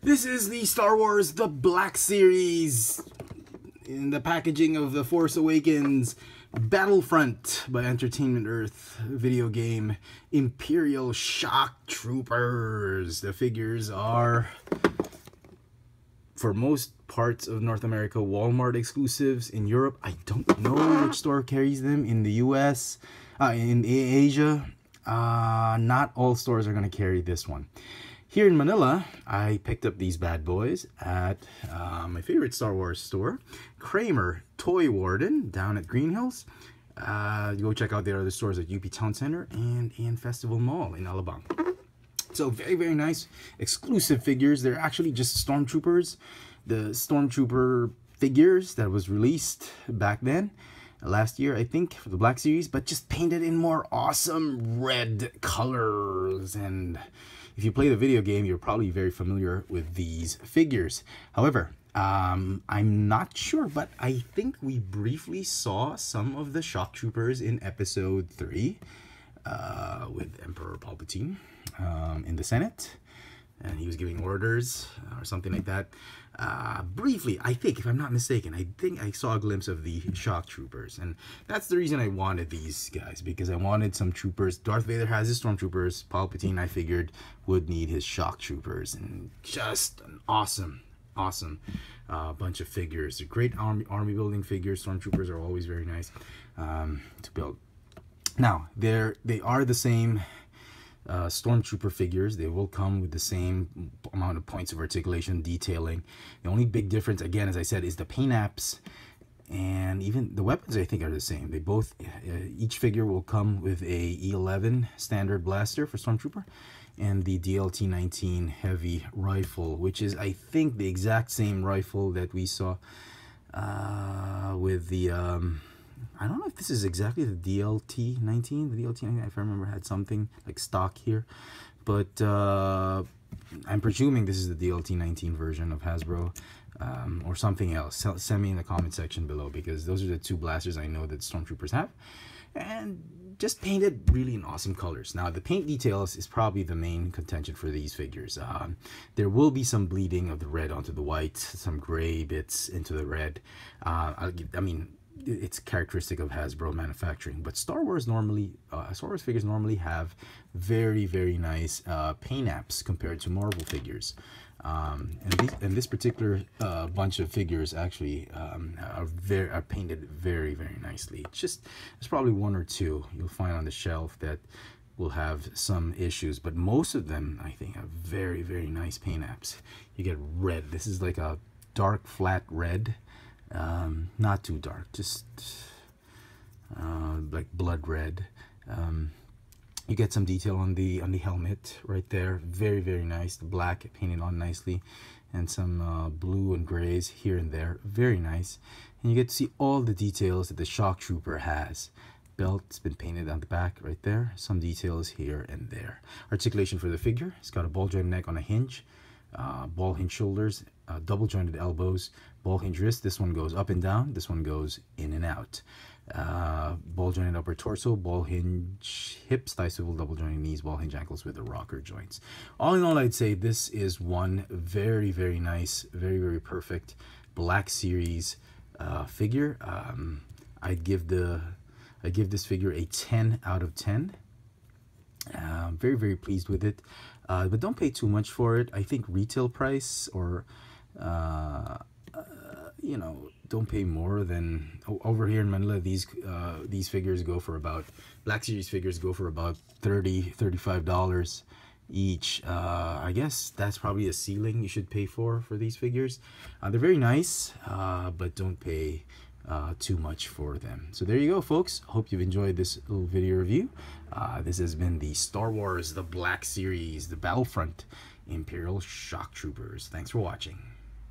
This is the Star Wars The Black Series in the packaging of The Force Awakens Battlefront by Entertainment Earth video game Imperial Shock Troopers. The figures are, for most parts of North America, Walmart exclusives. In Europe, I don't know which store carries them. In the US, in Asia, not all stores are going to carry this one. Here in Manila, I picked up these bad boys at my favorite Star Wars store, Kramer Toy Warden, down at Green Hills. Go check out their other stores at UP Town Center and in Festival Mall in Alabang. So very, very nice exclusive figures. They're actually just Stormtroopers. The Stormtrooper figures that was released back then, last year, I think, for the Black Series, but just painted in more awesome red colors. And if you play the video game, you're probably very familiar with these figures. However, I'm not sure, but I think we briefly saw some of the Shock Troopers in Episode 3 with Emperor Palpatine in the Senate. And he was giving orders or something like that. Briefly, I think, if I'm not mistaken, I think I saw a glimpse of the Shock Troopers. And that's the reason I wanted these guys, because I wanted some troopers. Darth Vader has his Stormtroopers. Palpatine, I figured, would need his Shock Troopers. And just an awesome bunch of figures. They're great army building figures. Stormtroopers are always very nice to build. Now, they are the same Stormtrooper figures. They will come with the same amount of points of articulation, detailing. The only big difference, again, as I said, is the paint apps, and even the weapons, I think, are the same. They both, each figure will come with a E11 standard blaster for Stormtrooper and the DLT-19 heavy rifle, which is, I think, the exact same rifle that we saw with the I don't know if this is exactly the DLT-19. The DLT-19, if I remember, had something like stock here. But I'm presuming this is the DLT-19 version of Hasbro or something else. Send me in the comment section below, because those are the two blasters I know that Stormtroopers have. And just painted really in awesome colors. Now, the paint details is probably the main contention for these figures. There will be some bleeding of the red onto the white, some gray bits into the red. I mean, it's characteristic of Hasbro manufacturing, but Star Wars figures normally have very, very nice paint apps compared to Marvel figures. And this particular bunch of figures actually are painted very, very nicely. It's just, there's probably one or two you'll find on the shelf that will have some issues, but most of them, I think, have very, very nice paint apps. You get red. This is like a dark, flat red. Not too dark, just like blood red. You get some detail on the helmet right there. Very, very nice. The black painted on nicely, and some blue and grays here and there. Very nice. And you get to see all the details that the Shock Trooper has. Belt's been painted on the back right there. Some details here and there. Articulation for the figure. It's got a ball joint neck on a hinge. Ball hinge shoulders, double jointed elbows, ball hinge wrist. This one goes up and down, this one goes in and out. Ball jointed upper torso, ball hinge hips, thigh swivel, double jointed knees, ball hinge ankles with the rocker joints. All in all, I'd say this is one very, very nice, very, very perfect Black Series figure. I'd give this figure a 10 out of 10. Very, very pleased with it, but don't pay too much for it. I think retail price, or you know, don't pay more than over here in Manila. These figures go for about, Black Series figures go for about $35 each. I guess that's probably a ceiling you should pay for these figures. They're very nice, but don't pay too much for them. So there you go, folks. Hope you've enjoyed this little video review. This has been the Star Wars The Black Series, the Battlefront Imperial Shock Troopers. Thanks for watching.